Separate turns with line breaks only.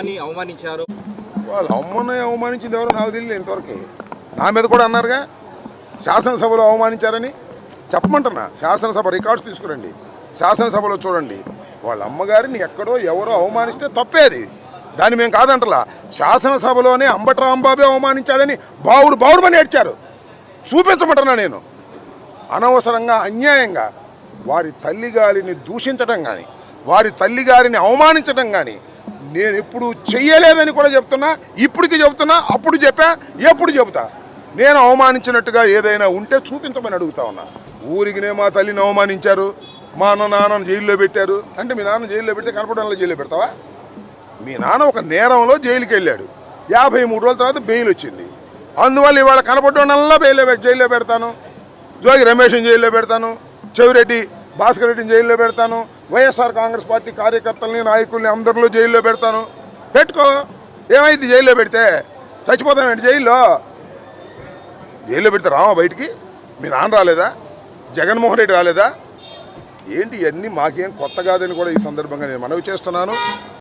అని అవమానించారు.
వాళ్ళు అవమానించింది ఎవరో నాకు తెలియదు ఇంతవరకు. నా మీద కూడా అన్నారుగా శాసనసభలో అవమానించారని. చెప్పమంటున్నా, శాసనసభ రికార్డ్స్ తీసుకురండి, శాసనసభలో చూడండి. వాళ్ళ అమ్మగారిని ఎక్కడో ఎవరో అవమానిస్తే తప్పేది, దాన్ని మేము కాదంటలా. శాసనసభలోనే అంబటి రాంబాబే అవమానించాడని బావుడు ఏడ్చారు. చూపించమంటున్నా నేను. అనవసరంగా అన్యాయంగా వారి తల్లిగారిని దూషించడం కానీ, వారి తల్లిగారిని అవమానించడం కానీ నేను ఎప్పుడు చెయ్యలేదని కూడా చెప్తున్నా. ఇప్పటికి చెబుతున్నా, అప్పుడు చెప్పా, ఎప్పుడు చెబుతా. నేను అవమానించినట్టుగా ఏదైనా ఉంటే చూపించమని అడుగుతా ఉన్నా. ఊరికినే మా తల్లిని అవమానించారు, మా నాన్నను జైల్లో పెట్టారు అంటే మీ నాన్న జైల్లో పెడితే కనపడంలో జైల్లో పెడతావా? మీ నాన్న ఒక నేరంలో జైలుకి వెళ్ళాడు, 53 రోజుల తర్వాత బెయిల్ వచ్చింది. అందువల్ల ఇవాళ కనపడడంలా జైల్లో పెడతాను, జోగి రమేష్ని జైల్లో పెడతాను, చెవిరెడ్డి భాస్కర్ రెడ్డిని జైల్లో పెడతాను, వైఎస్ఆర్ కాంగ్రెస్ పార్టీ కార్యకర్తల్ని నాయకుల్ని అందరిలో జైల్లో పెడతాను. పెట్టుకో, ఏమైంది? జైల్లో పెడితే చచ్చిపోతామేంటి? జైల్లో పెడితే రామా బయటికి? మీ నాన్న రాలేదా? జగన్మోహన్ రెడ్డి రాలేదా? ఏంటి ఇవన్నీ మాకేం కొత్త కాదని కూడా ఈ సందర్భంగా నేను మనవి చేస్తున్నాను.